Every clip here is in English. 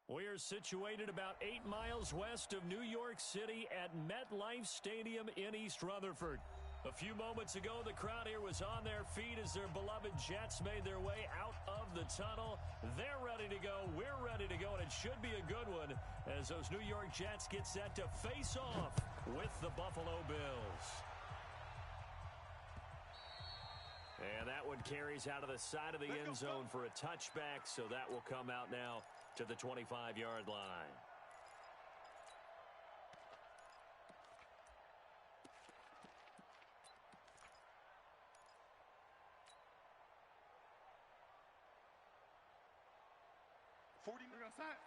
We're situated about 8 miles west of New York City at MetLife Stadium in East Rutherford. A few moments ago, the crowd here was on their feet as their beloved Jets made their way out of the tunnel. They're ready to go. We're ready to go, and it should be a good one as those New York Jets get set to face off with the Buffalo Bills. And that one carries out of the side of the end zone for a touchback, so that will come out now to the 25-yard line. Guys,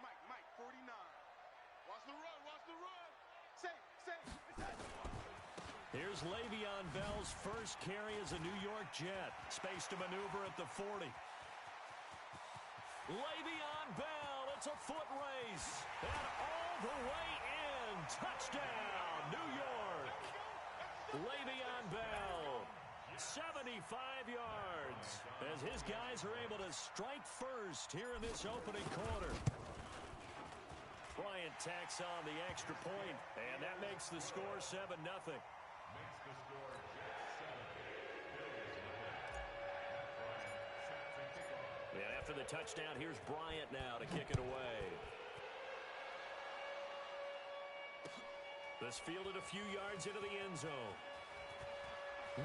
Mike, 49. Watch the run. Here's Le'Veon Bell's first carry as a New York Jet. Space to maneuver at the 40. Le'Veon Bell, it's a foot race. And all the way in. Touchdown, New York. Le'Veon Bell, 75 yards. As his guys are able to strike first here in this opening quarter. Bryant tacks on the extra point, and that makes the score 7-0. And after the touchdown, here's Bryant now to kick it away. This fielded a few yards into the end zone.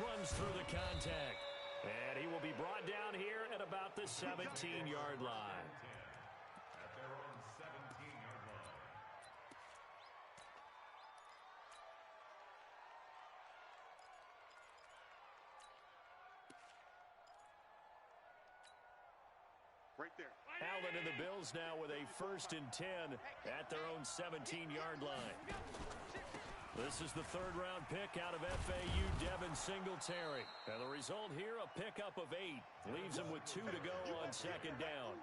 Runs through the contact. And he will be brought down here at about the 17-yard line. At their own 17-yard line. Right there. Allen and the Bills now with a 1st and 10 at their own 17-yard line. This is the third-round pick out of FAU, Devin Singletary. And the result here, a pickup of 8. Leaves him with 2 to go on second down.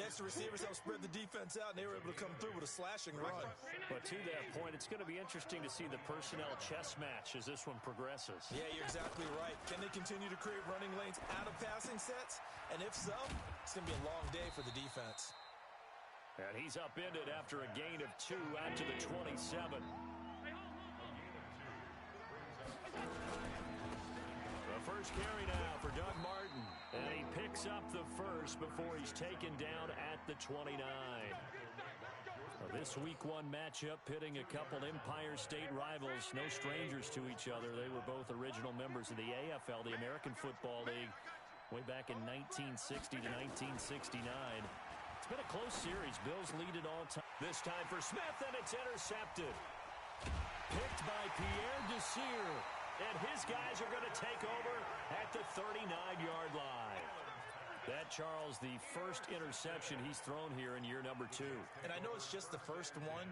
Next, the receivers help spread the defense out, and they were able to come through with a slashing run. But to that point, it's going to be interesting to see the personnel chess match as this one progresses. Yeah, you're exactly right. Can they continue to create running lanes out of passing sets? And if so, it's going to be a long day for the defense. And he's upended after a gain of 2 out to the 27. The first carry now for Doug Martin. And he picks up the first before he's taken down at the 29. This Week 1 matchup pitting a couple Empire State rivals, no strangers to each other. They were both original members of the AFL, the American Football League, way back in 1960 to 1969. It's been a close series. Bills lead it all time. This time for Smith, and it's intercepted. Picked by Pierre Desir. And his guys are going to take over at the 39-yard line. That, Charles, the first interception he's thrown here in year number 2. And I know it's just the first one,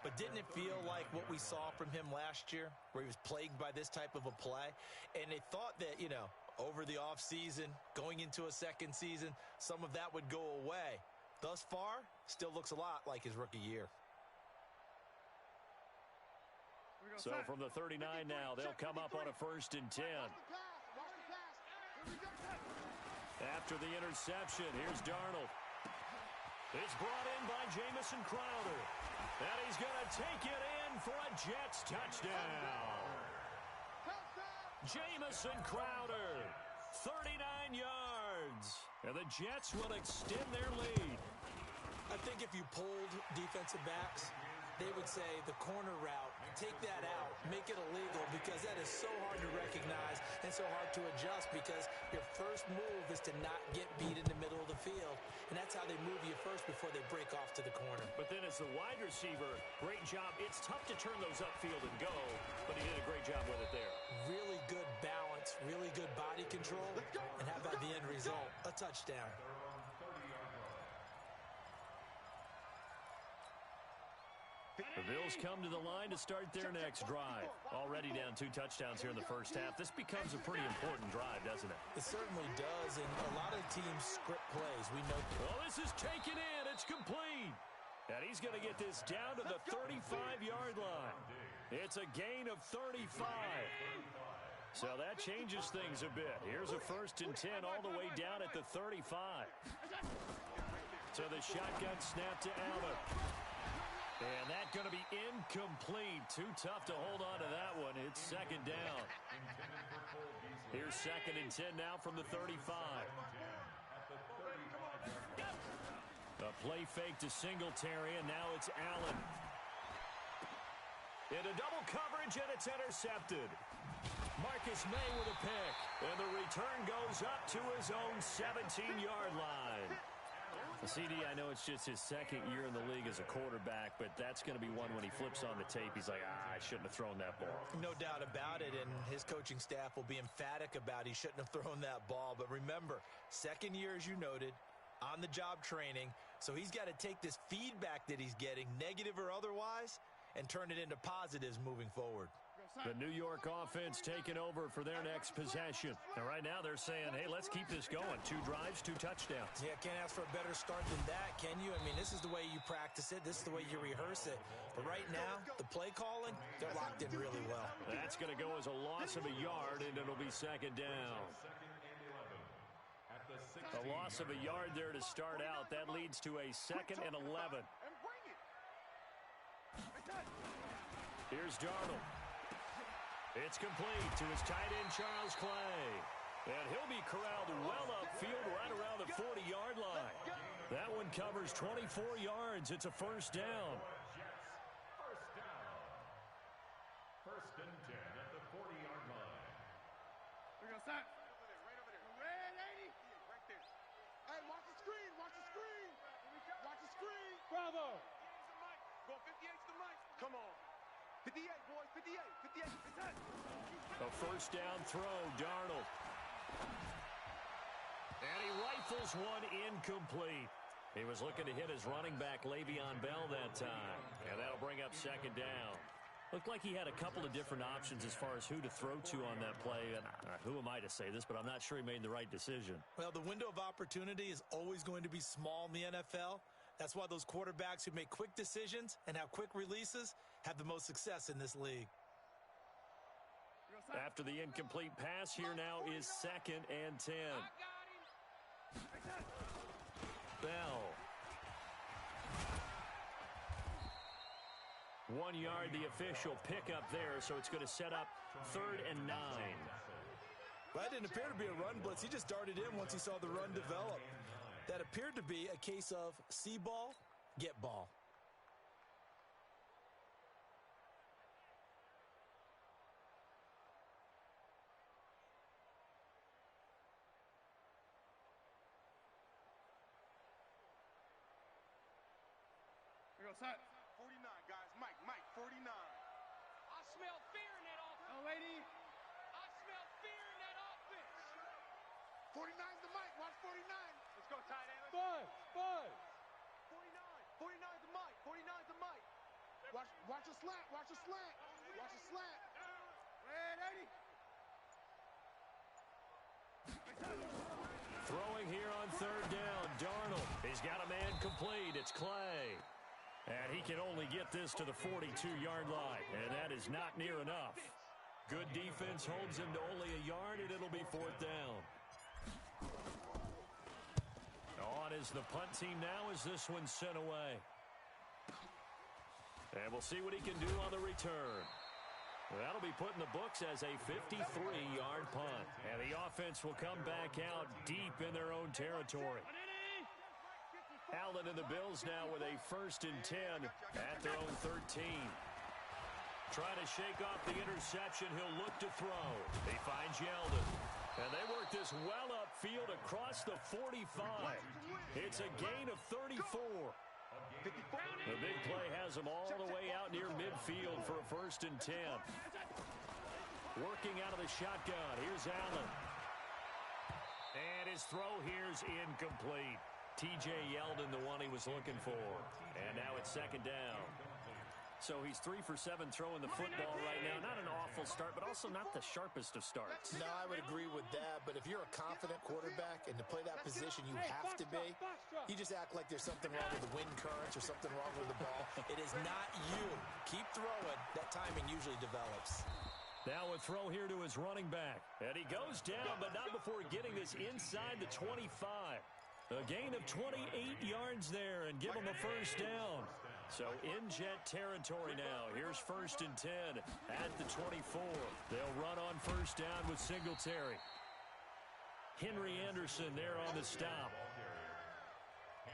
but didn't it feel like what we saw from him last year, where he was plagued by this type of a play? And they thought that, over the offseason, going into a second season, some of that would go away. Thus far, still looks a lot like his rookie year. So from the 39 now, they'll come up on a 1st and 10. After the interception, here's Darnold. It's brought in by Jamison Crowder. And he's going to take it in for a Jets touchdown. Jamison Crowder, 39 yards. And the Jets will extend their lead. I think if you polled defensive backs, they would say the corner route, take that out, make it illegal, because that is so hard to recognize and so hard to adjust, because your first move is to not get beat in the middle of the field. And that's how they move you first before they break off to the corner. But then as the wide receiver, great job. It's tough to turn those upfield and go, but he did a great job with it there. Really good balance, really good body control, and how about the end result? A touchdown. The Bills come to the line to start their next drive. Already down 2 touchdowns here in the first half. This becomes a pretty important drive, doesn't it? It certainly does, and a lot of teams script plays. We know. Well, this is taken in. It's complete. And he's going to get this down to the 35-yard line. It's a gain of 35. So that changes things a bit. Here's a 1st and 10 all the way down at the 35. To the shotgun snap to Allen. And that's going to be incomplete. Too tough to hold on to that one. It's second down. Here's 2nd and 10 now from the 35. A play fake to Singletary, and now it's Allen. Into double coverage, and it's intercepted. Marcus May with a pick. And the return goes up to his own 17-yard line. CD, I know it's just his 2nd year in the league as a quarterback, but that's going to be one when he flips on the tape. He's like, I shouldn't have thrown that ball. No doubt about it, and his coaching staff will be emphatic about he shouldn't have thrown that ball. But remember, 2nd year, as you noted, on-the-job training, so he's got to take this feedback that he's getting, negative or otherwise, and turn it into positives moving forward. The New York offense taking over for their next possession. And right now they're saying, hey, let's keep this going. 2 drives, 2 touchdowns. Yeah, can't ask for a better start than that, can you? I mean, this is the way you practice it. This is the way you rehearse it. But right now, the play calling, they're locked in really well. That's going to go as a loss of a yard, and it'll be 2nd down. A loss of a yard there to start out. That leads to a 2nd and 11. Here's Darnold. It's complete to his tight end, Charles Clay. And he'll be corralled well upfield right around the 40-yard line. That one covers 24 yards. It's a first down. First and 10 at the 40-yard line. We're going to start. Right over there. Red 80. Right there. Hey, watch the screen. Watch the screen. Watch the screen. Bravo. Go 58's the mic. Come on. 58, boys. 58. 58. A first down throw, Darnold. And he rifles one incomplete. He was looking to hit his running back, Le'Veon Bell, that time. And that'll bring up 2nd down. Looked like he had a couple of different options as far as who to throw to on that play. And who am I to say this, but I'm not sure he made the right decision. Well, the window of opportunity is always going to be small in the NFL. That's why those quarterbacks who make quick decisions and have quick releases have the most success in this league. After the incomplete pass, here now is 2nd and 10. Bell. 1 yard, the official pickup there, so it's going to set up 3rd and 9. Well, that didn't appear to be a run blitz. He just darted in once he saw the run develop. That appeared to be a case of see ball, get ball. We're going to start. 49, guys. Mike, 49. I smell fear in that offense. Oh, lady. I smell fear in that offense. 49's the mic. Watch 49. Let's go, tight end. Buzz. 49. 49's the mic. 49's the mic. Watch a slant. Watch a slant. Watch a slant. Red 80. Throwing here on 3rd down, Darnold. He's got a man complete. It's Clay. And he can only get this to the 42-yard line, and that is not near enough. Good defense holds him to only a yard, and it'll be 4th down. On is the punt team now as this one's sent away. And we'll see what he can do on the return. That'll be put in the books as a 53-yard punt. And the offense will come back out deep in their own territory. Allen and the Bills now with a 1st and 10 at their own 13. Trying to shake off the interception. He'll look to throw. He finds Yeldon. And they work this well upfield across the 45. It's a gain of 34. The big play has him all the way out near midfield for a 1st and 10. Working out of the shotgun. Here's Allen. And his throw here's incomplete. T.J. Yeldon, the one he was looking for. And now it's 2nd down. So he's 3 for 7 throwing the football right now. Not an awful start, but also not the sharpest of starts. No, I would agree with that. But if you're a confident quarterback and to play that position you have to be, you just act like there's something wrong with the wind currents or something wrong with the ball. It is not you. Keep throwing. That timing usually develops. Now a throw here to his running back. And he goes down, but not before getting this inside the 25. A gain of 28 yards there and give them a first down. So in Jet territory now. Here's 1st and 10 at the 24. They'll run on first down with Singletary. Henry Anderson there on the stop.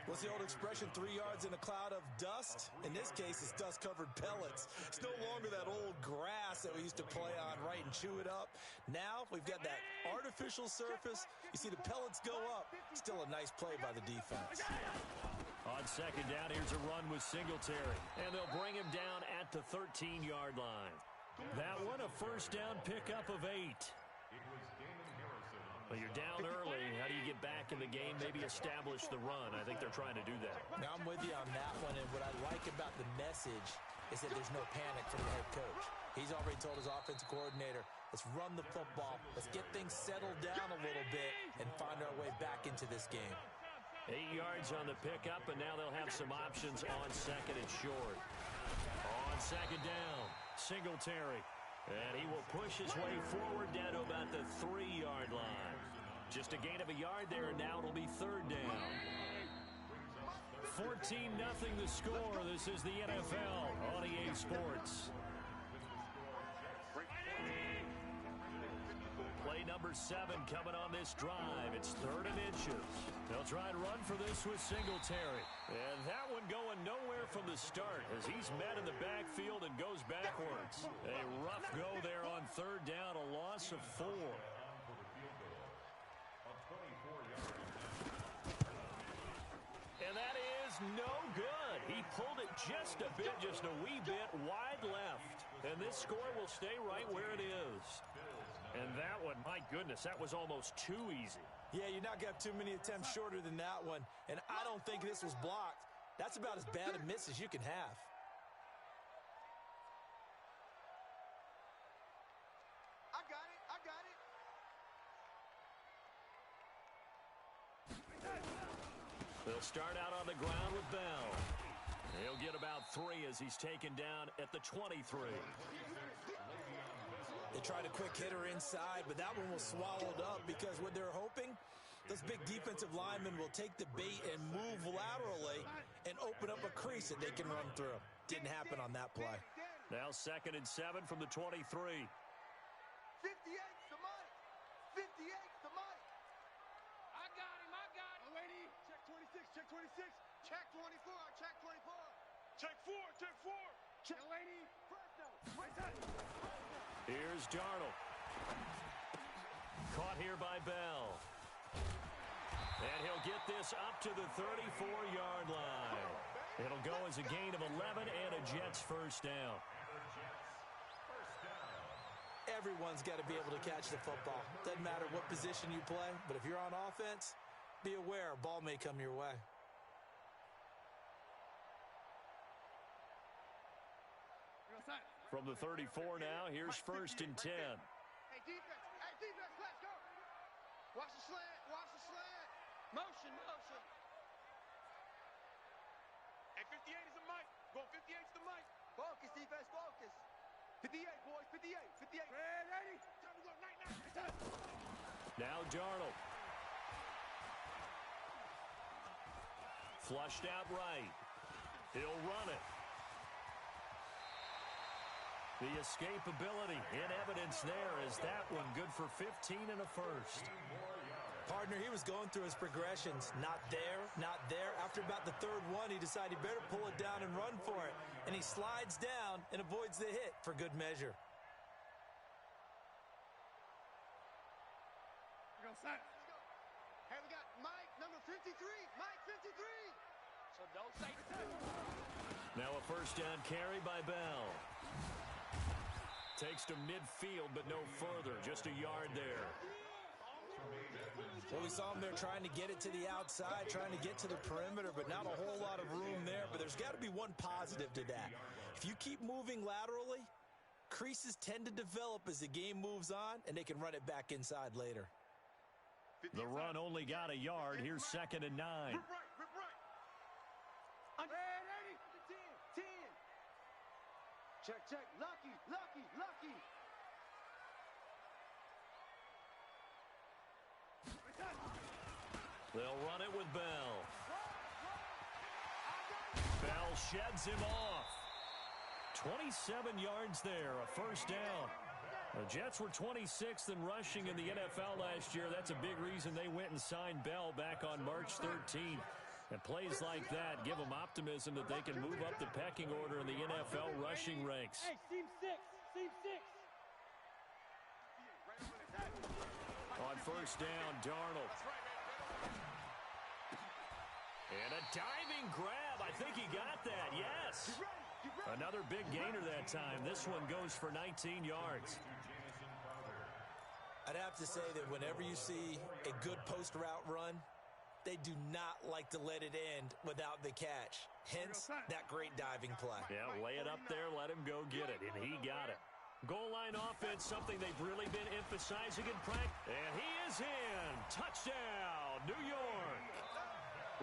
What's the old expression, 3 yards in a cloud of dust? In this case, it's dust-covered pellets. It's no longer that old grass that we used to play on, right, and chew it up. Now we've got that artificial surface. You see the pellets go up. Still a nice play by the defense. On second down, here's a run with Singletary. And they'll bring him down at the 13-yard line. That one, a first down pickup of 8. Well, you're down early. How do you get back in the game? Maybe establish the run. I think they're trying to do that. Now, I'm with you on that one, and what I like about the message is that there's no panic from the head coach. He's already told his offensive coordinator, let's run the football, let's get things settled down a little bit, and find our way back into this game. 8 yards on the pickup, and now they'll have some options on second and short. On second down, Singletary. And he will push his way forward down to about the 3-yard line. Just a gain of a yard there, and now it'll be third down. 14-0 the score. This is the NFL on EA Sports. Play number 7 coming on this drive. It's 3rd and inches. They'll try and run for this with Singletary. And that one going nowhere from the start as he's met in the backfield and goes backwards. A rough go there on third down, a loss of 4. And that is no good. He pulled it just a bit, just a wee bit wide left. And this score will stay right where it is. And that one, my goodness, that was almost too easy. Yeah, you knock up too many attempts shorter than that one. And I don't think this was blocked. That's about as bad a miss as you can have. I got it. I got it. They'll start out on the ground with Bell. He'll get about 3 as he's taken down at the 23. They tried a quick hitter inside, but that one was swallowed up because what they're hoping, those big defensive linemen will take the bait and move laterally and open up a crease that they can run through. Didn't happen on that play. Now 2nd and 7 from the 23. 58's the Mike. 58's the Mike. I got him. I got him. Lady, check 26. Check 26. Check 24. Check 24. Check 4. Check 4. Check lady. First down. Right side. Here's Darnold. Caught here by Bell. And he'll get this up to the 34-yard line. It'll go as a gain of 11 and a Jets first down. Everyone's got to be able to catch the football. Doesn't matter what position you play, but if you're on offense, be aware a ball may come your way. From the 34 now, here's 1st and 10. Hey, defense. Hey, defense, let's go. Watch the slant. Watch the slant. Motion, motion. Hey, 58 is the Mike. Go 58's the Mike. Focus, defense, focus. 58, boys, 58, 58. Ready? Time to go. Night. Now Darnold. Flushed out right. He'll run it. The escapability in evidence there is that one good for 15 and a first. Partner, he was going through his progressions. Not there, not there. After about the 3rd one, he decided he better pull it down and run for it. And he slides down and avoids the hit for good measure. Go set. Hey, we got Mike, number 53. Mike, 53. So don't say Now a first down carry by Bell. Takes to midfield, but no further. Just a yard there. Well, we saw him there trying to get it to the outside, trying to get to the perimeter, but not a whole lot of room there. But there's got to be one positive to that. If you keep moving laterally, creases tend to develop as the game moves on, and they can run it back inside later. The run only got a yard. Here's 2nd and 9. Rip right. Ready? 10. Check. Lucky. They'll run it with Bell. Bell sheds him off. 27 yards there, a first down. The Jets were 26th in rushing in the NFL last year. That's a big reason they went and signed Bell back on March 13th. And plays like that give them optimism that they can move up the pecking order in the NFL rushing ranks. Hey, seam six. On first down, Darnold. And a diving grab. I think he got that, yes. Another big gainer that time. This one goes for 19 yards. I'd have to say that whenever you see a good post route run, they do not like to let it end without the catch. Hence, that great diving play. Yeah, lay it up there, let him go get it, and he got it. Goal line offense, something they've really been emphasizing in practice. And he is in. Touchdown, New York.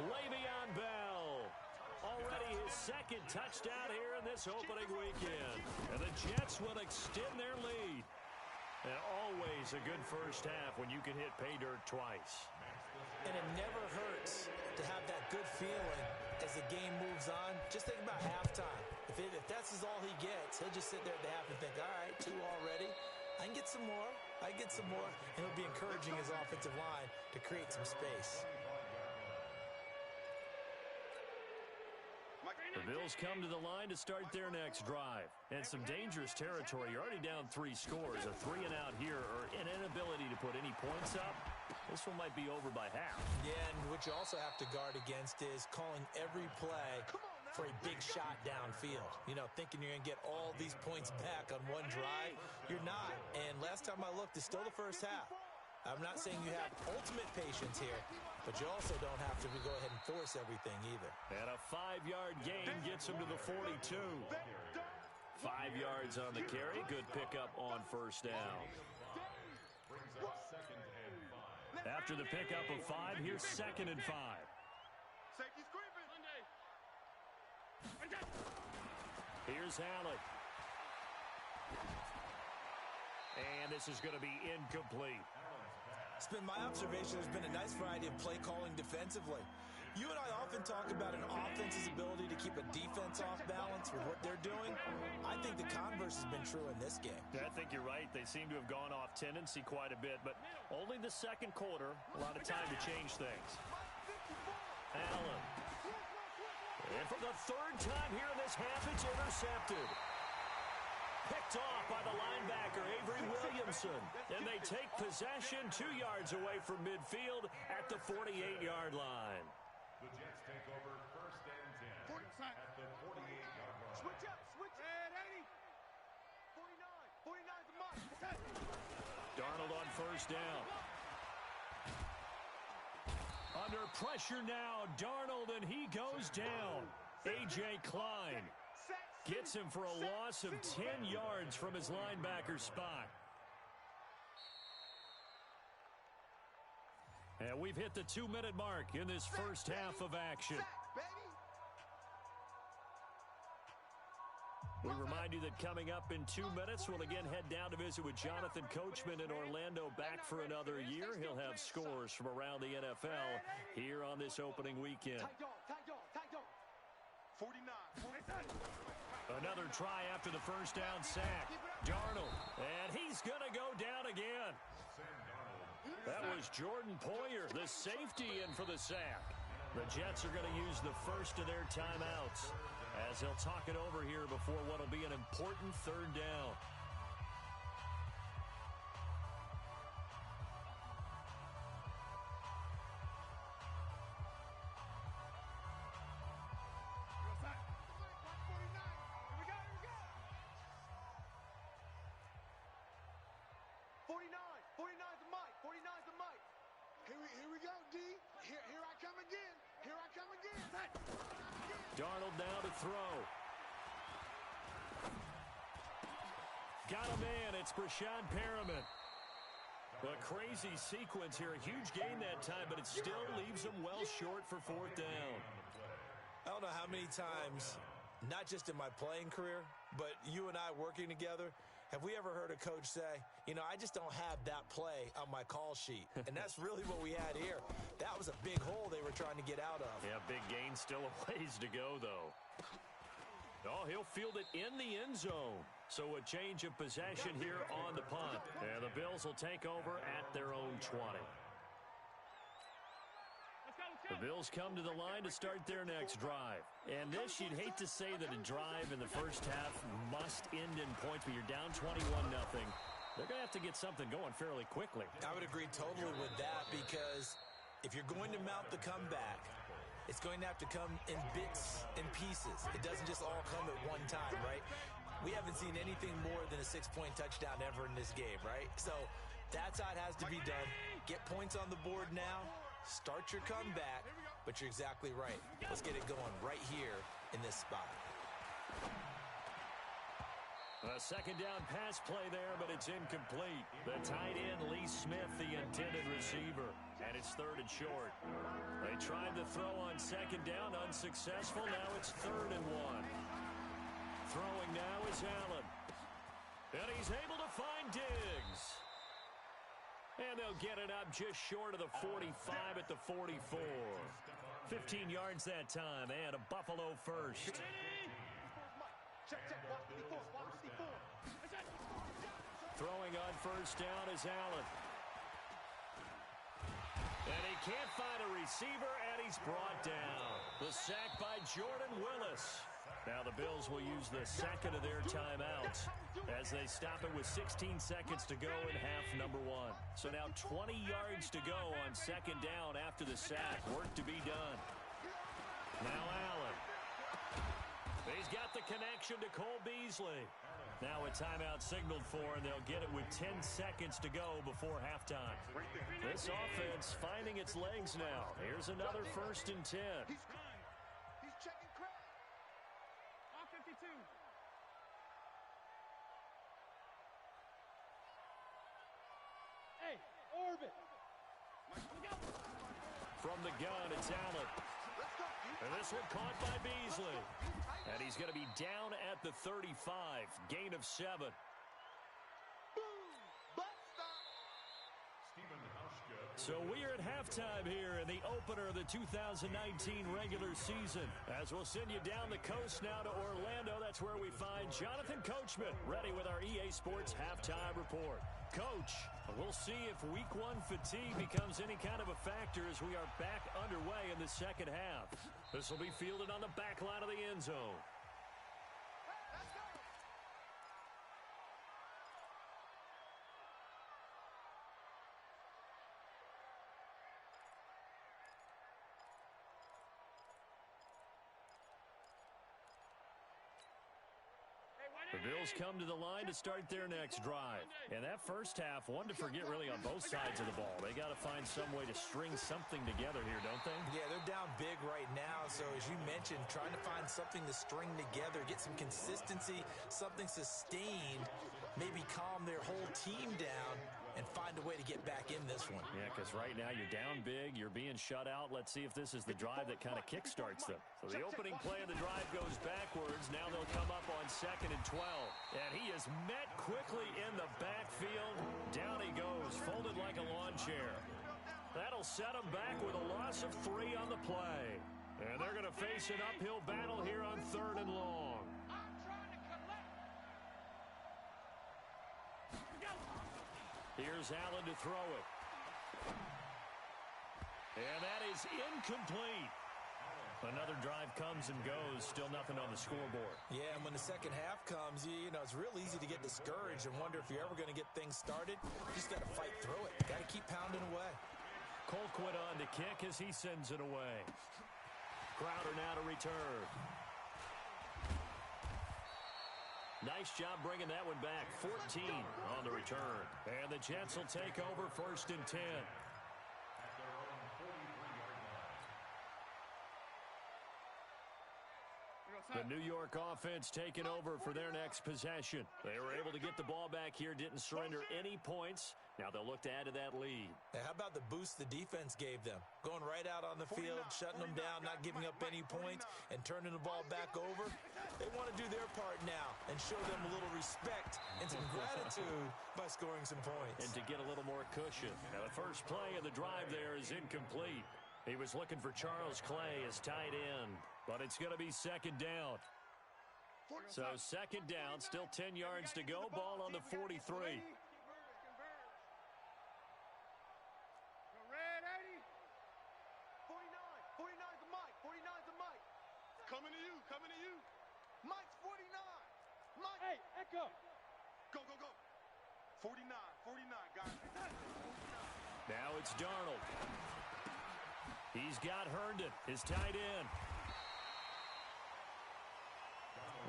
Le'Veon Bell. Already his second touchdown here in this opening weekend. And the Jets will extend their lead. And always a good first half when you can hit pay dirt twice. And it never hurts to have that good feeling as the game moves on. Just think about halftime. If that's all he gets, he'll just sit there at the half and think, all right, 2 already. I can get some more. And he'll be encouraging his offensive line to create some space. The Bills come to the line to start their next drive. And some dangerous territory. You're already down 3 scores. A 3-and-out here or an inability to put any points up. This one might be over by half. Yeah, and what you also have to guard against is calling every play for a big shot downfield. You know, thinking you're going to get all these points back on one drive. You're not. And last time I looked, it's still the first half. I'm not saying you have ultimate patience here, but you also don't have to go ahead and force everything either. And a 5-yard gain gets him to the 42. 5 yards on the carry. Good pickup on first down. After the pickup of 5, here's 2nd and 5. Here's Allen. And this is going to be incomplete. It's been my observation there's been a nice variety of play calling defensively. You and I often talk about an offense's ability to keep a defense off balance with what they're doing. I think the converse has been true in this game. I think you're right. They seem to have gone off tendency quite a bit, but only the second quarter, a lot of time to change things. Allen. And for the 3rd time here in this half, it's intercepted. Picked off by the linebacker, Avery Williamson. And they take possession 2 yards away from midfield at the 48-yard line. The Jets take over 1st and 10 at the 48-yard line. Switch up. Red 80. 49's the mark. Darnold on first down. Under pressure now, Darnold, and he goes down. A.J. Klein gets him for a loss of 10 yards from his linebacker spot. And we've hit the 2-minute mark in this first half of action. We remind you that coming up in 2 minutes, we'll again head down to visit with Jonathan Coachman in Orlando, back for another year. He'll have scores from around the NFL here on this opening weekend. 49. Another try after the first down sack. Darnold, and he's going to go down again. That was Jordan Poyer, the safety, in for the sack. The Jets are going to use the first of their timeouts as they'll talk it over here before what will be an important 3rd down. Here we go, D. Here I come again. Darnold now to throw. Got a man. It's Brashad Perriman. A crazy sequence here. A huge gain that time, but it still leaves him well short for 4th down. I don't know how many times, not just in my playing career, but you and I working together, Have we ever heard a coach say, you know, I just don't have that play on my call sheet? And that's really what we had here. That was a big hole they were trying to get out of. Yeah, big gain, still a ways to go, though. Oh, he'll field it in the end zone. So a change of possession here on the punt. And the Bills will take over at their own 20. The Bills come to the line to start their next drive. And this, you'd hate to say that a drive in the first half must end in points, but you're down 21-0. They're going to have to get something going fairly quickly. I would agree totally with that, because if you're going to mount the comeback, it's going to have to come in bits and pieces. It doesn't just all come at one time, right? We haven't seen anything more than a 6-point touchdown ever in this game, right? So that's how it has to be done. Get points on the board now. Start your comeback, but you're exactly right. Let's get it going right here in this spot. A second down pass play there, but it's incomplete. The tight end, Lee Smith, the intended receiver. And it's 3rd and short. They tried to throw on second down, unsuccessful. Now it's 3rd and 1. Throwing now is Allen. And he's able to find Diggs. And they'll get it up just short of the 45 at the 44. 15 yards that time, and a Buffalo first. Throwing on first down is Allen. And he can't find a receiver, and he's brought down. The sack by Jordan Willis. Now the Bills will use the second of their timeouts as they stop it with 16 seconds to go in half number 1. So now 20 yards to go on second down after the sack. Work to be done. Now Allen. He's got the connection to Cole Beasley. Now a timeout signaled for, and they'll get it with 10 seconds to go before halftime. This offense finding its legs now. Here's another 1st and 10. He's checking crack. On 52. Hey, orbit. From the gun, it's Allen. And this one caught by Beasley. And he's going to be down at the 35. Gain of 7. So we are at halftime here in the opener of the 2019 regular season. As we'll send you down the coast now to Orlando, that's where we find Jonathan Coachman ready with our EA Sports halftime report. Coach, we'll see if week 1 fatigue becomes any kind of a factor as we are back underway in the second half. This will be fielded on the back line of the end zone. The Bills come to the line to start their next drive. And that first half, one to forget really on both sides of the ball. They got to find some way to string something together here, don't they? Yeah, they're down big right now. So as you mentioned, trying to find something to string together, get some consistency, something sustained, maybe calm their whole team down and find a way to get back in this one. Yeah, because right now you're down big, you're being shut out. Let's see if this is the drive that kind of kickstarts them. So the opening play of the drive goes backwards. Now they'll come up on 2nd and 12. And he is met quickly in the backfield. Down he goes, folded like a lawn chair. That'll set him back with a loss of 3 on the play. And they're going to face an uphill battle here on 3rd and long. Here's Allen to throw it. And that is incomplete. Another drive comes and goes. Still nothing on the scoreboard. Yeah, and when the second half comes, you know, it's real easy to get discouraged and wonder if you're ever going to get things started. You just got to fight through it. Got to keep pounding away. Colquitt on to kick as he sends it away. Crowder now to return. Nice job bringing that one back. 14 on the return. And the Jets will take over 1st and 10. The New York offense taking over for their next possession. They were able to get the ball back here, didn't surrender any points. Now they'll look to add to that lead. Now, how about the boost the defense gave them? Going right out on the field, shutting them down, not giving up any points, and turning the ball back over. They want to do their part now and show them a little respect and some gratitude by scoring some points. And to get a little more cushion. Now the first play of the drive there is incomplete. He was looking for Charles Clay as tight end, but it's going to be second down. So second down, still 10 yards to go, ball on the 43. Coming to you, coming to you. Mike's 49. Mike. Hey, Echo. Go, go, go. 49, guys. Now it's Darnold. He's got Herndon, his tight end.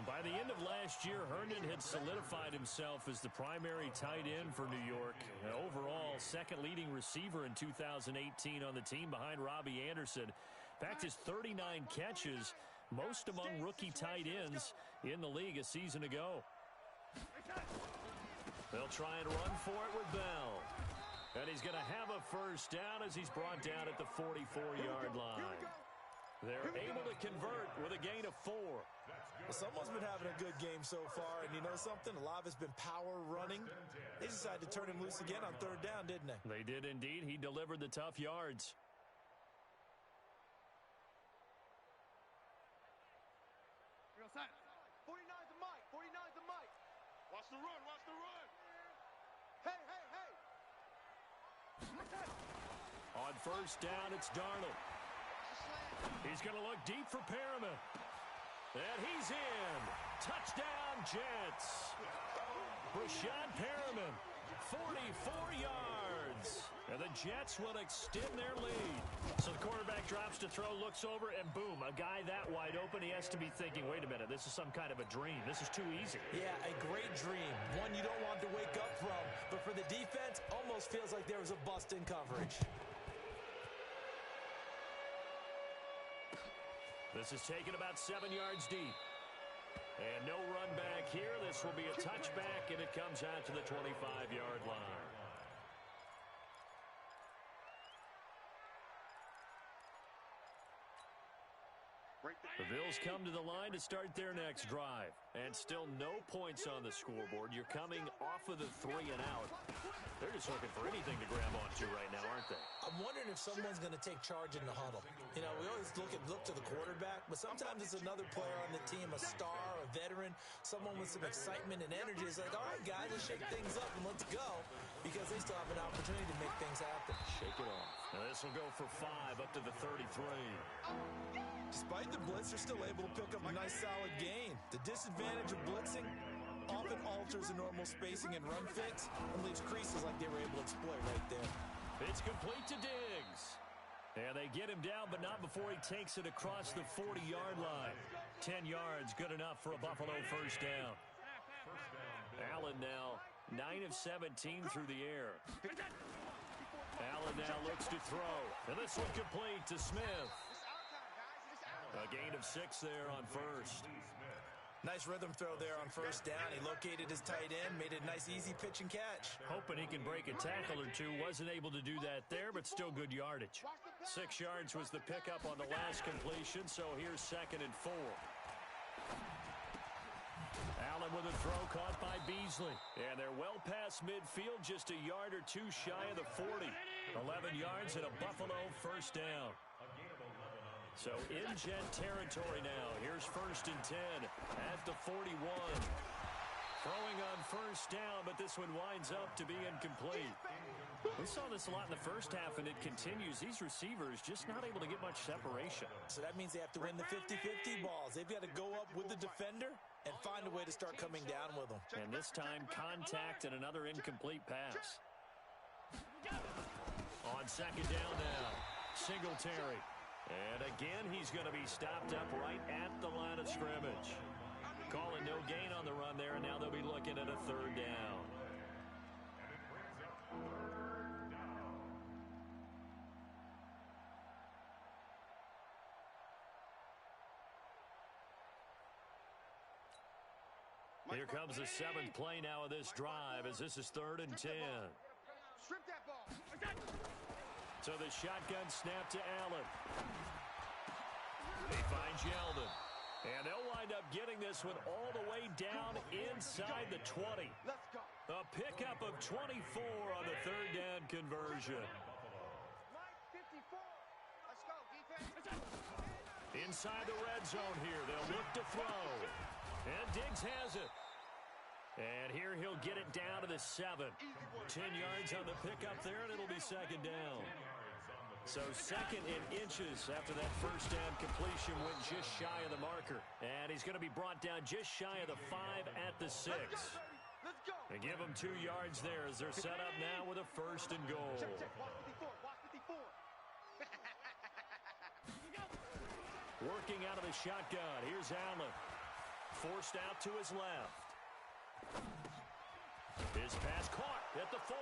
By the end of last year, Herndon had solidified himself as the primary tight end for New York. And overall, second leading receiver in 2018 on the team behind Robbie Anderson. In fact, his 39 catches, most among rookie tight ends in the league a season ago. They'll try and run for it with Bell. And he's going to have a first down as he's brought down at the 44-yard line. They're able to convert with a gain of 4. Well, someone's been having a good game so far, and you know something? A lot of it's been power running. They decided to turn him loose again on third down, didn't they? They did indeed. He delivered the tough yards. Real set. 49's the Mike. 49's the Mike. Watch the run. Watch the run. Hey, hey, hey. On first down, it's Darnold. He's going to look deep for Perriman. And he's in. Touchdown, Jets. Rashad Perriman, 44 yards. And the Jets will extend their lead. So the quarterback drops to throw, looks over, and boom, a guy that wide open. He has to be thinking, wait a minute, this is some kind of a dream. This is too easy. Yeah, a great dream. One you don't want to wake up from. But for the defense, almost feels like there was a bust in coverage. This is taken about 7 yards deep. And no run back here. This will be a touchback, and it comes out to the 25-yard line. The Bills come to the line to start their next drive. And still no points on the scoreboard. You're coming off of the 3 and out. They're just looking for anything to grab onto right now, aren't they? I'm wondering if someone's going to take charge in the huddle. You know, we always look to the quarterback, but sometimes it's another player on the team, a star, a veteran, someone with some excitement and energy. It's like, all right, guys, let's shake things up and let's go, because they still have an opportunity to make things happen. Shake it off. Now this will go for 5 up to the 33. Despite the blitz, they're still able to pick up a nice solid gain. The disadvantage of blitzing often alters the normal spacing and run fits and leaves creases like they were able to exploit right there. It's complete to Diggs. And they get him down, but not before he takes it across the 40-yard line. 10 yards, good enough for a Buffalo first down. Allen now 9 of 17 through the air. Allen now looks to throw. And this one complete to Smith. A gain of 6 there on first. Nice rhythm throw there on first down. He located his tight end, made it a nice, easy pitch and catch. Hoping he can break a tackle or two. Wasn't able to do that there, but still good yardage. 6 yards was the pickup on the last completion, so here's 2nd and 4. Allen with a throw caught by Beasley. And they're well past midfield, just a yard or two shy of the 40. 11 yards and a Buffalo first down. So in Jet territory now. Here's 1st and 10 at the 41. Throwing on first down, but this one winds up to be incomplete. We saw this a lot in the first half, and it continues. These receivers just not able to get much separation. So that means they have to win the 50-50 balls. They've got to go up with the defender and find a way to start coming down with them. And this time, contact and another incomplete pass. On 2nd down now, Singletary. And again, he's going to be stopped up right at the line of scrimmage. Calling no gain on the run there, and now they'll be looking at a 3rd down. Here comes the 7th play now of this drive, as this is 3rd and 10. Strip that ball. So the shotgun snap to Allen. He finds Yeldon. And they'll wind up getting this one all the way down inside the 20. Let's go. A pickup of 24 on the third down conversion. Mike, 54. Let's go, defense. Inside the red zone here, they'll look to throw. And Diggs has it. And here he'll get it down to the 7. 10 yards on the pickup there, and it'll be second down. So second in inches after that first down completion went just shy of the marker. And he's going to be brought down just shy of the 5 at the 6. Let's go. They give him 2 yards there as they're set up now with a first and goal. Check, watch 54, watch 54. Working out of the shotgun. Here's Allen. Forced out to his left. His pass caught at the 4.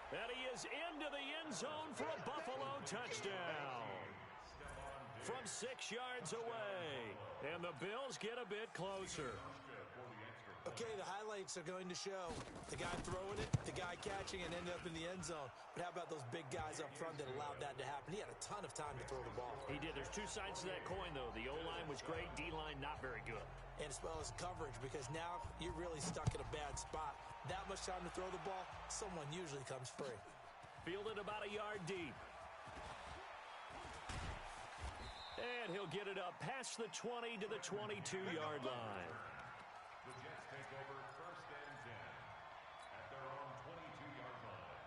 And he is into the end zone for a Buffalo touchdown. From 6 yards away. And the Bills get a bit closer. Okay, the highlights are going to show the guy throwing it, the guy catching it, and ended up in the end zone. But how about those big guys up front that allowed that to happen? He had a ton of time to throw the ball. He did. There's 2 sides to that coin, though. The O-line was great. D-line not very good. And as well as coverage, because now you're really stuck in a bad spot. That much time to throw the ball, someone usually comes free. Fielded about a yard deep. And he'll get it up past the 20 to the 22-yard line. The Jets take over first and 10 at their own 22-yard line.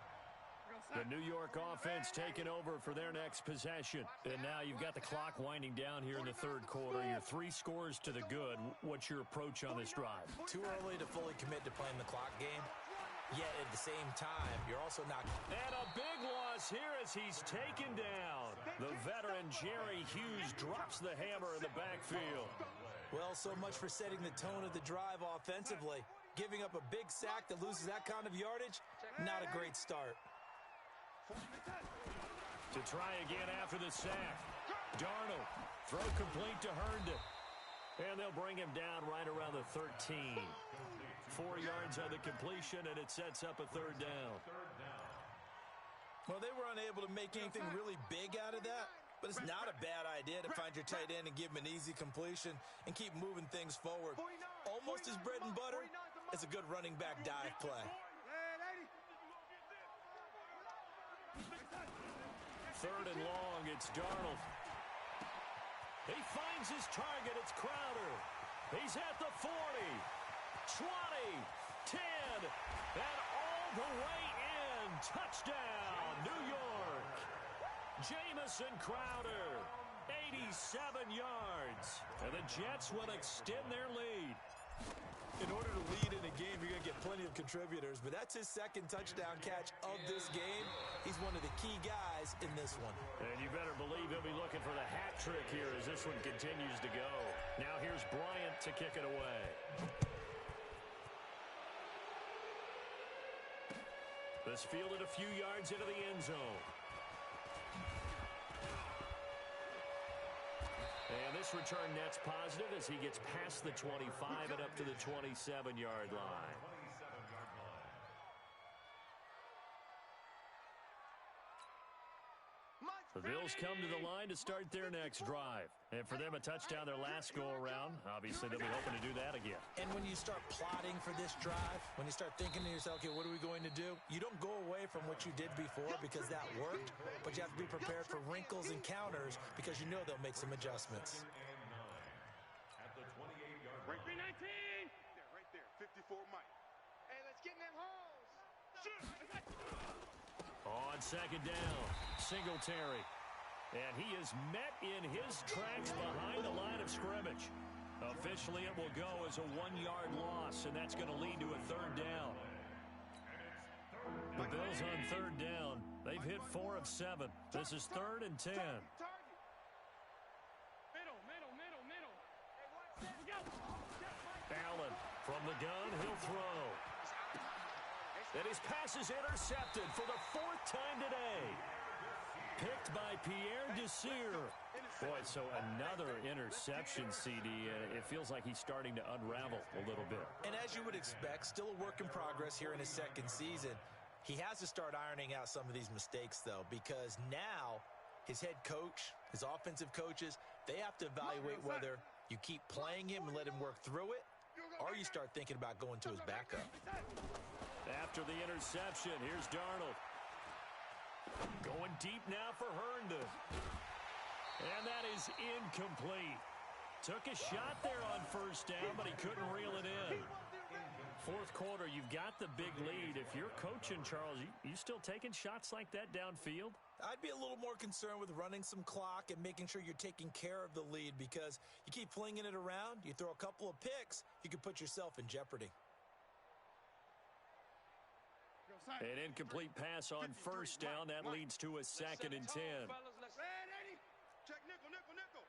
The New York offense taking over for their next possession. And now you've got the clock winding down here in the third quarter. You're 3 scores to the good. What's your approach on this drive? Too early to fully commit to playing the clock game. Yet at the same time, you're also not. And a big loss here as he's taken down. The veteran Jerry Hughes drops the hammer in the backfield. Well, so much for setting the tone of the drive offensively. Giving up a big sack that loses that kind of yardage, not a great start. To try again after the sack. Darnold, throw complete to Herndon. And they'll bring him down right around the 13. 4 yards on the completion, and it sets up a third down. Well, they were unable to make anything really big out of that, but it's not a bad idea to find your tight end and give him an easy completion and keep moving things forward. Almost as bread and butter as a good running back dive play. Third and long, it's Darnold. He finds his target, it's Crowder. He's at the 40, 20, 10, and all the way in. Touchdown, New York. Jamison Crowder, 87 yards. And the Jets will extend their lead. In order to lead in a game, you're going to get plenty of contributors, but that's his second touchdown catch of this game. He's one of the key guys in this one. And you better believe he'll be looking for the hat trick here as this one continues to go. Now here's Bryant to kick it away. This fielded a few yards into the end zone. And this return net's positive as he gets past the 25 and up to the 27-yard line. The Bills come to the line to start their next drive. And for them, a touchdown their last go-around. Obviously, they'll be hoping to do that again. And when you start plotting for this drive, when you start thinking to yourself, okay, what are we going to do? You don't go away from what you did before because that worked, but you have to be prepared for wrinkles and counters because you know they'll make some adjustments. At the 28-yard line. Break me 19. Right there, 54 Mike. Hey, let's get in them holes. On second down, Singletary. And he is met in his tracks behind the line of scrimmage. Officially, it will go as a 1-yard loss, and that's going to lead to a third down. The Bills on third down. They've hit 4 of 7. This is 3rd and 10. Middle. Allen from the gun, he'll throw. And his pass is intercepted for the 4th time today. Picked by Pierre Desir. Boy, so another interception, CD. It feels like he's starting to unravel a little bit. And as you would expect, still a work in progress here in his second season. He has to start ironing out some of these mistakes, though, because now his head coach, his offensive coaches, they have to evaluate whether you keep playing him and let him work through it, or you start thinking about going to his backup. After the interception, here's Darnold. Going deep now for Herndon. And that is incomplete. Took a shot there on first down, but he couldn't reel it in. Fourth quarter, you've got the big lead. If you're coaching, Charles, you still taking shots like that downfield? I'd be a little more concerned with running some clock and making sure you're taking care of the lead, because you keep flinging it around, you throw a couple of picks, you can put yourself in jeopardy. An incomplete pass on first down. That leads to a 2nd and 10. Check nickel, nickel, nickel.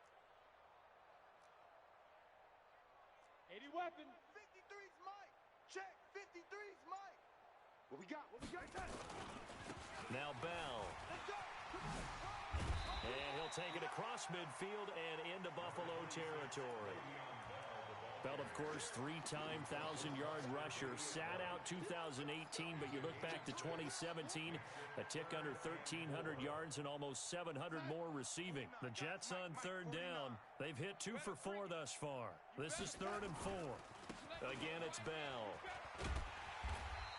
80 weapon. 53's Mike. Check 53's Mike. What we got? What we got? Now Bell. Let's go. And he'll take it across midfield and into Buffalo territory. Bell, of course, 3-time 1,000-yard rusher. Sat out 2018, but you look back to 2017, a tick under 1,300 yards and almost 700 more receiving. The Jets on 3rd down. They've hit 2 for 4 thus far. This is 3rd and 4. Again, it's Bell.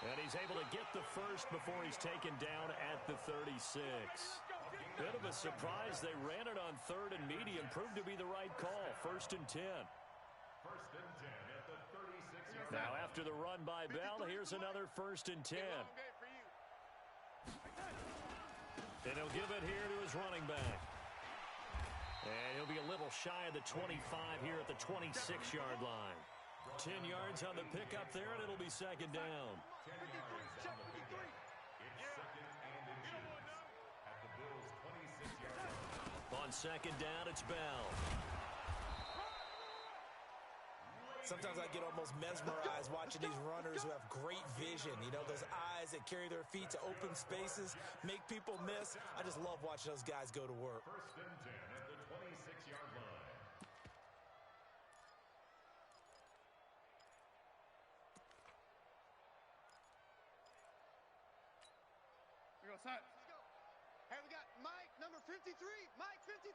And he's able to get the first before he's taken down at the 36. Bit of a surprise. They ran it on 3rd and medium. Proved to be the right call. 1st and 10. 1st and 10 at the 36. Now after the run by Bell, here's another 1st and 10. And he'll give it here to his running back. And he'll be a little shy of the 25 here at the 26-yard line. 10 yards on the pickup there, and it'll be 2nd down. 10 yards on the pickup. It's 2nd and inches at the Bills' 26-yard line. On 2nd down, it's Bell. Sometimes I get almost mesmerized watching these runners who have great vision. You know, those eyes that carry their feet to open spaces, make people miss. I just love watching those guys go to work. 1st and 10 at the 26-yard line. We go set. Let's go. Hey, we got Mike, number 53. Mike, 53.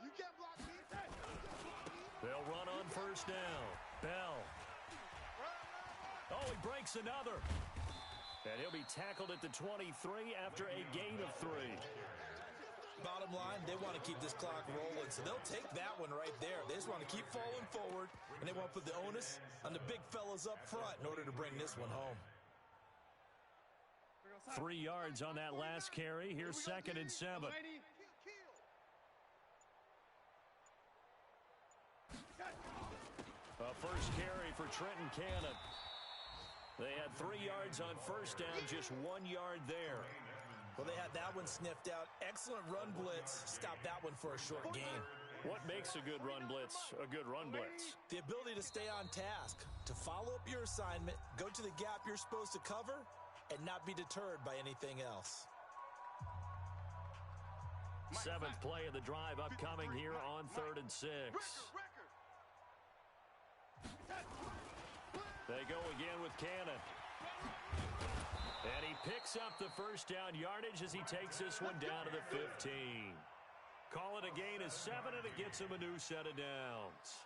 You can't block me. They'll run on 1st down. Bell. Oh, he breaks another. And he'll be tackled at the 23 after a gain of 3. Bottom line, they want to keep this clock rolling, so they'll take that one right there. They just want to keep falling forward, and they want to put the onus on the big fellas up front in order to bring this one home. 3 yards on that last carry. Here's 2nd and 7. A first carry for Trenton Cannon. They had 3 yards on 1st down, just 1 yard there. Well, they had that one sniffed out. Excellent run blitz. Stop that one for a short gain. What makes a good run blitz a good run blitz? The ability to stay on task, to follow up your assignment, go to the gap you're supposed to cover, and not be deterred by anything else. 7th play of the drive upcoming here on 3rd and 6. They go again with Cannon. And he picks up the first down yardage as he takes this one down to the 15. Call it a gain of 7, and it gets him a new set of downs.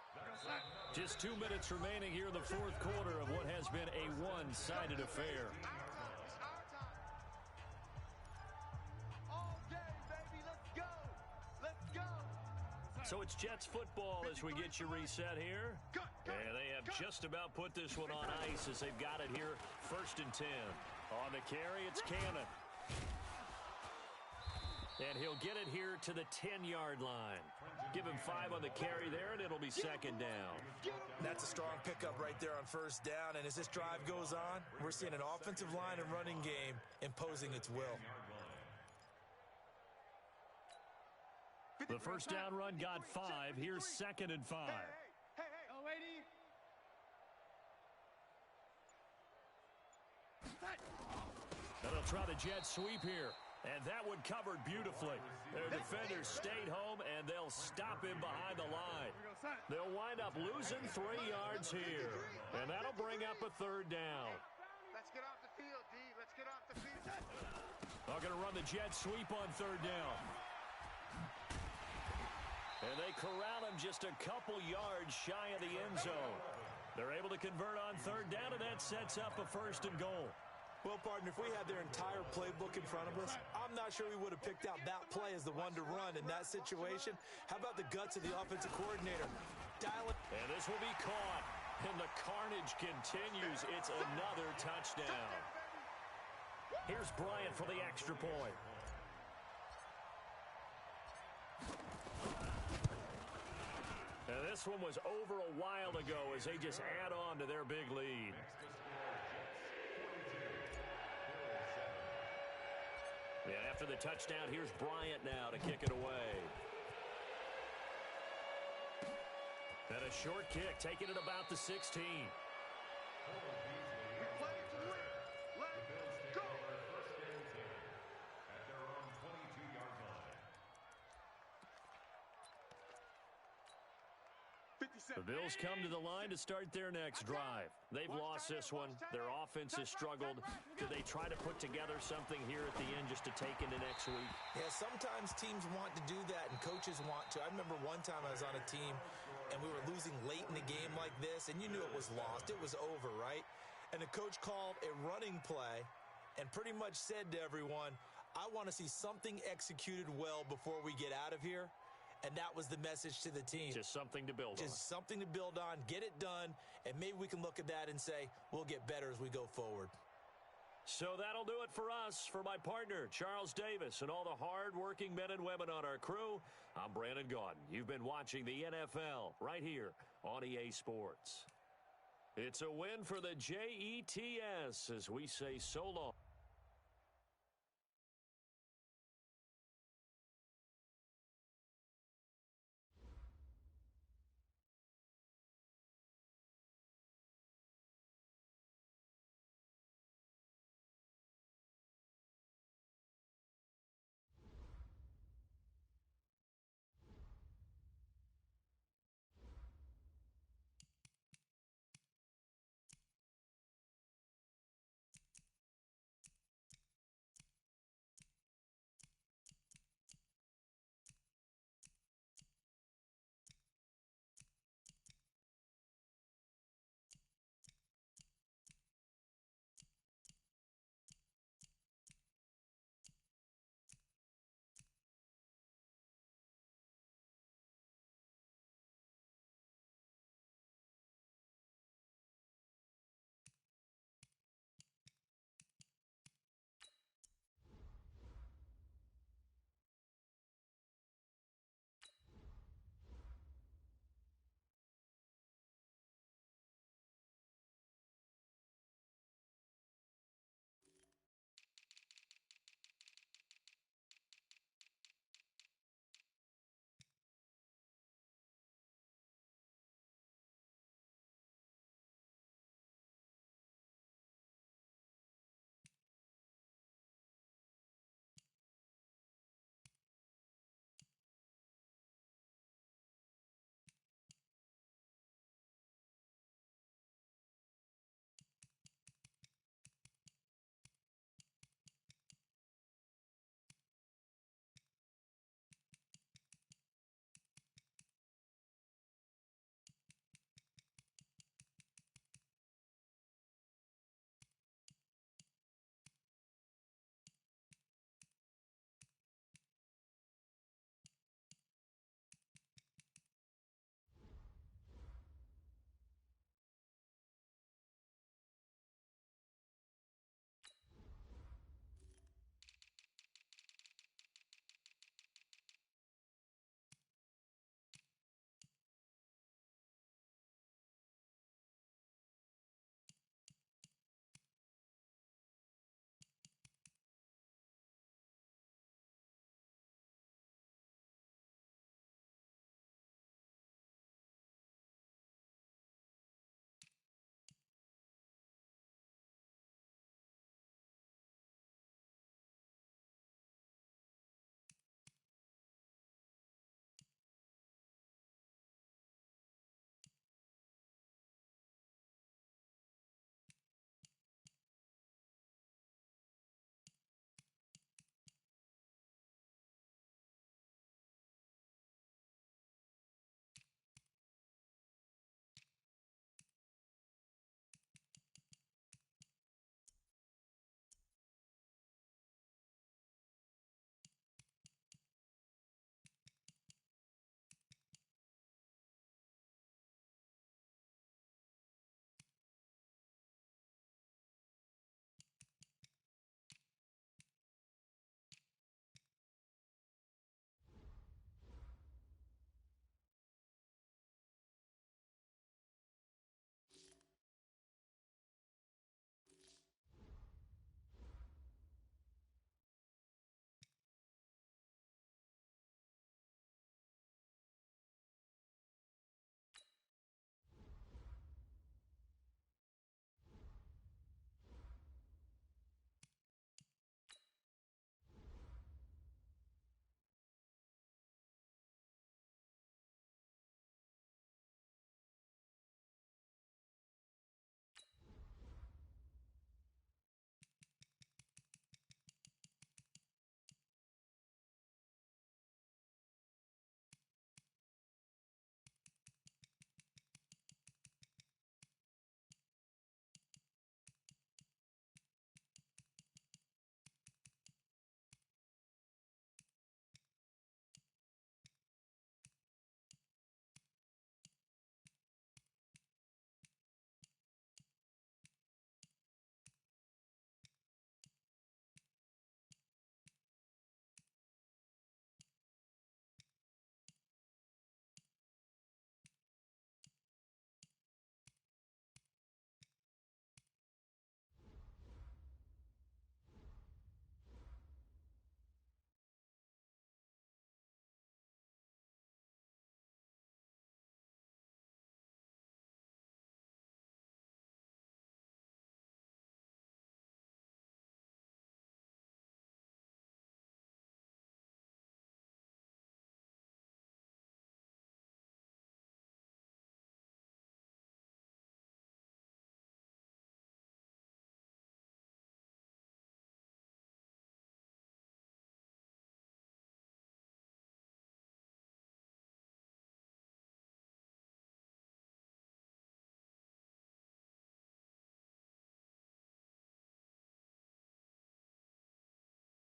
Just 2 minutes remaining here in the 4th quarter of what has been a one-sided affair. So it's Jets football as we get you reset here. And they have just about put this one on ice as they've got it here. 1st and 10. On the carry, it's Cannon. And he'll get it here to the 10-yard line. Give him 5 on the carry there, and it'll be 2nd down. That's a strong pickup right there on 1st down. And as this drive goes on, we're seeing an offensive line and running game imposing its will. The first down run got 5. Here's 2nd and 5. Hey, oh, 80. And they'll try the jet sweep here. And that one covered beautifully. Their defenders stayed home, and they'll stop him behind the line. They'll wind up losing 3 yards here. And that'll bring up a 3rd down. Let's get off the field, D. Let's it off the field. They're going to run the jet sweep on third down. And they corral him just a couple yards shy of the end zone. They're able to convert on third down, and that sets up a 1st and goal. Well, partner, if we had their entire playbook in front of us, I'm not sure we would have picked out that play as the one to run in that situation. How about the guts of the offensive coordinator? Dial it. And this will be caught. And the carnage continues. It's another touchdown. Here's Bryant for the extra point. And this one was over a while ago as they just add on to their big lead. And after the touchdown, here's Bryant now to kick it away. And a short kick, taking it about the 16. The Bills come to the line to start their next drive. They've lost this one. Their offense has struggled. Do they try to put together something here at the end just to take into next week? Yeah, sometimes teams want to do that and coaches want to. I remember one time I was on a team and we were losing late in the game like this, and you knew it was lost. It was over, right? And the coach called a running play and pretty much said to everyone, I want to see something executed well before we get out of here. And that was the message to the team. Just something to build on. Just something to build on, get it done, and maybe we can look at that and say, we'll get better as we go forward. So that'll do it for us. For my partner, Charles Davis, and all the hard-working men and women on our crew, I'm Brandon Gaudin. You've been watching the NFL right here on EA Sports. It's a win for the Jets as we say so long.